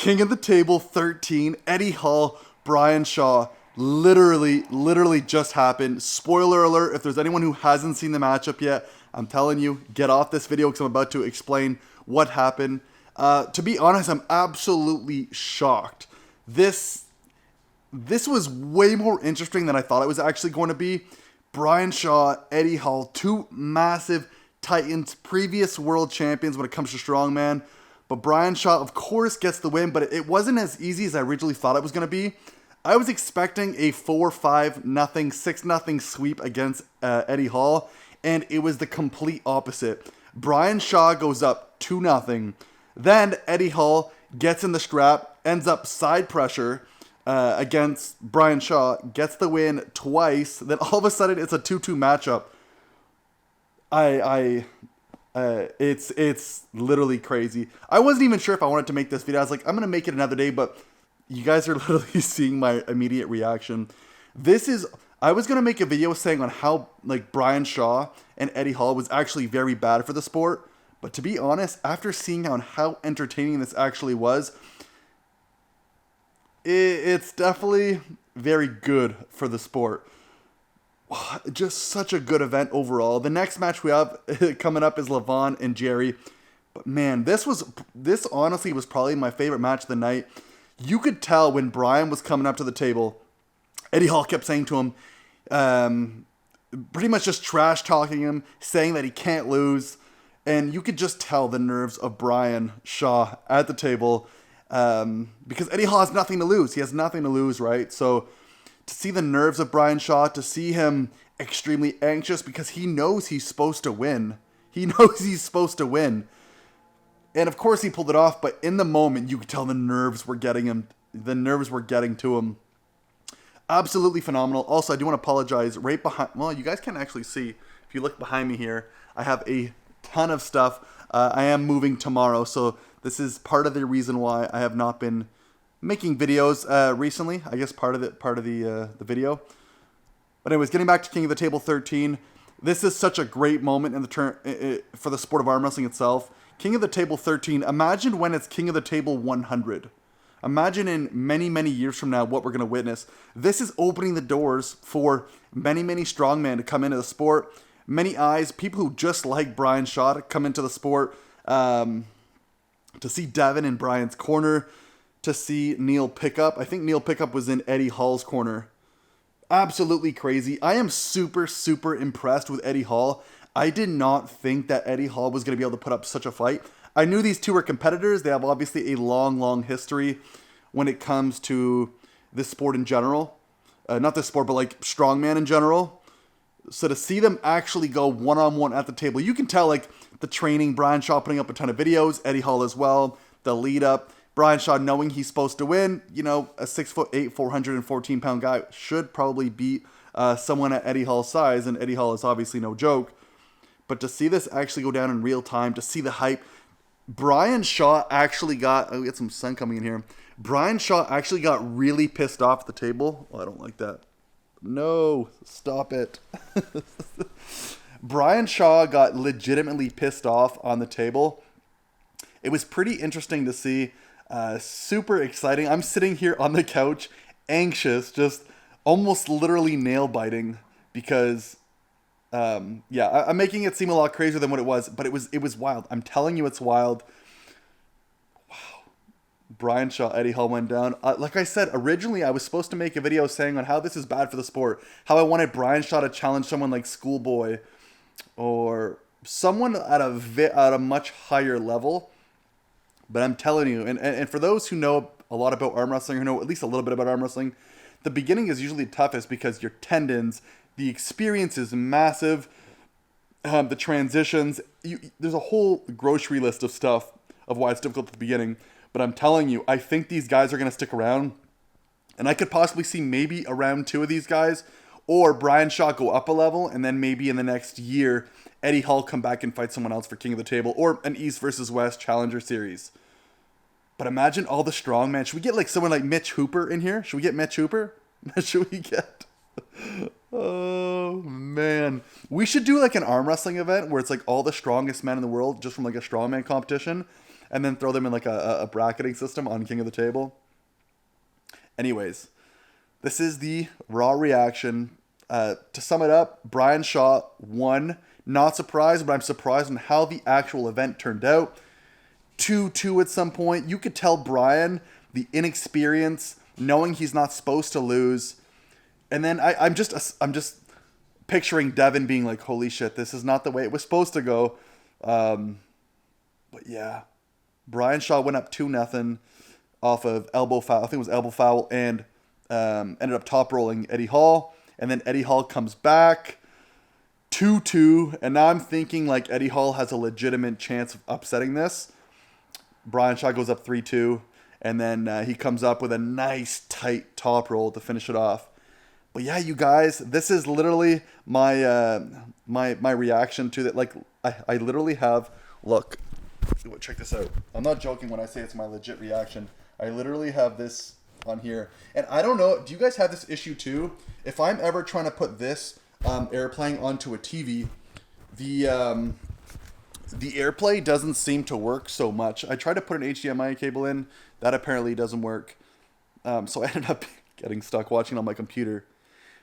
King of the Table 13, Eddie Hall, Brian Shaw. Literally just happened. Spoiler alert, if there's anyone who hasn't seen the matchup yet, I'm telling you, get off this video because I'm about to explain what happened. To be honest, I'm absolutely shocked. This was way more interesting than I thought it was actually going to be. Brian Shaw, Eddie Hall, two massive titans, previous world champions when it comes to strongman. But Brian Shaw, of course, gets the win, but it wasn't as easy as I originally thought it was going to be. I was expecting a 4-5-0, 6-0 sweep against Eddie Hall, and it was the complete opposite. Brian Shaw goes up 2-0. Then Eddie Hall gets in the strap, ends up side pressure against Brian Shaw, gets the win twice. Then all of a sudden, it's a 2-2 matchup. It's literally crazy. I wasn't even sure if I wanted to make this video. I was like, I'm gonna make it another day, but you guys are literally seeing my immediate reaction. I was gonna make a video saying on how like Brian Shaw and Eddie Hall was actually very bad for the sport, but to be honest, after seeing how entertaining this actually was, it's definitely very good for the sport. Just such a good event overall. The next match we have coming up is Levon and Jerry. But man, this honestly was probably my favorite match of the night. You could tell when Brian was coming up to the table, Eddie Hall kept saying to him, pretty much just trash talking him, saying that he can't lose. And you could just tell the nerves of Brian Shaw at the table because Eddie Hall has nothing to lose. He has nothing to lose, right? So to see the nerves of Brian Shaw, to see him extremely anxious because he knows he's supposed to win. He knows he's supposed to win. And of course he pulled it off, but in the moment you could tell the nerves were getting him. The nerves were getting to him. Absolutely phenomenal. Also, I do want to apologize. Right behind, well, you guys can't actually see. If you look behind me here, I have a ton of stuff. I am moving tomorrow, so this is part of the reason why I have not been making videos recently. I guess part of the video. But anyways, getting back to King of the Table 13, this is such a great moment in the for the sport of arm wrestling itself. King of the Table 13. Imagine when it's King of the Table 100. Imagine in many years from now what we're going to witness. This is opening the doors for many strongmen to come into the sport. Many eyes, people who just like Brian Shaw to come into the sport. To see Devin in Brian's corner. To see Neil Pickup. I think Neil Pickup was in Eddie Hall's corner. Absolutely crazy. I am super impressed with Eddie Hall. I did not think that Eddie Hall was going to be able to put up such a fight. I knew these two were competitors. They have obviously a long history when it comes to this sport in general. Not this sport, but like strongman in general. So to see them actually go one-on-one at the table, you can tell like the training, Brian Shaw putting up a ton of videos, Eddie Hall as well, the lead up. Brian Shaw knowing he's supposed to win, you know, a 6'8", 414-pound guy should probably beat someone at Eddie Hall's size, and Eddie Hall is obviously no joke. But to see this actually go down in real time, to see the hype, Brian Shaw actually got, we got some sun coming in here. Brian Shaw actually got really pissed off at the table. Oh, I don't like that. No, stop it. Brian Shaw got legitimately pissed off on the table. It was pretty interesting to see. Super exciting. I'm sitting here on the couch, anxious, just almost literally nail biting because, yeah, I'm making it seem a lot crazier than what it was, but it was wild. I'm telling you, it's wild. Wow. Brian Shaw, Eddie Hall went down. Like I said, originally I was supposed to make a video saying on how this is bad for the sport, how I wanted Brian Shaw to challenge someone like Schoolboy or someone at a much higher level. But I'm telling you, and for those who know a lot about arm wrestling, who know at least a little bit about arm wrestling, the beginning is usually toughest because your tendons, the experience is massive, the transitions, there's a whole grocery list of stuff of why it's difficult at the beginning. But I'm telling you, I think these guys are going to stick around, and I could possibly see maybe around 2 of these guys, or Brian Shaw go up a level, and then maybe in the next year, Eddie Hall come back and fight someone else for King of the Table, or an East versus West Challenger Series. But imagine all the strongmen. Should we get like someone like Mitch Hooper in here? Should we get Mitch Hooper? Should we get? Oh man, we should do like an arm wrestling event where it's like all the strongest men in the world just from like a strongman competition, and then throw them in like a bracketing system on King of the Table. Anyways, this is the Raw reaction. To sum it up, Brian Shaw won. Not surprised, but I'm surprised on how the actual event turned out. 2-2 at some point. You could tell Brian, the inexperience, knowing he's not supposed to lose. And then I'm just picturing Devin being like, holy shit, this is not the way it was supposed to go. But yeah, Brian Shaw went up 2-0 off of elbow foul. I think it was elbow foul, and ended up top rolling Eddie Hall. And then Eddie Hall comes back 2-2. And now I'm thinking like Eddie Hall has a legitimate chance of upsetting this. Brian Shaw goes up 3-2. And then he comes up with a nice tight top roll to finish it off. But yeah, you guys, this is literally my my reaction to that. Like, I literally have, look, check this out. I'm not joking when I say it's my legit reaction. I literally have this on here. And I don't know, do you guys have this issue too? If I'm ever trying to put this airplaying onto a TV, the AirPlay doesn't seem to work so much. I tried to put an HDMI cable in. That apparently doesn't work. So I ended up getting stuck watching on my computer.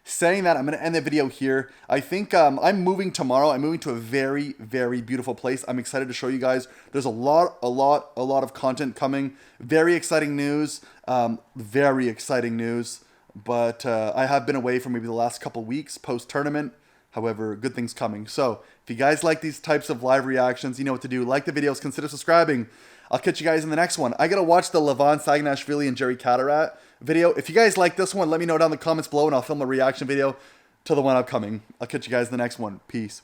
Saying that, I'm going to end the video here. I think I'm moving tomorrow. I'm moving to a very, very beautiful place. I'm excited to show you guys. There's a lot of content coming. Very exciting news. Very exciting news. But I have been away for maybe the last couple weeks post-tournament. However, good things coming. So if you guys like these types of live reactions, you know what to do. Like the videos, consider subscribing. I'll catch you guys in the next one. I got to watch the Levon Sagnashvili and Jerry Catarat video. If you guys like this one, let me know down in the comments below, and I'll film a reaction video to the one upcoming. I'll catch you guys in the next one. Peace.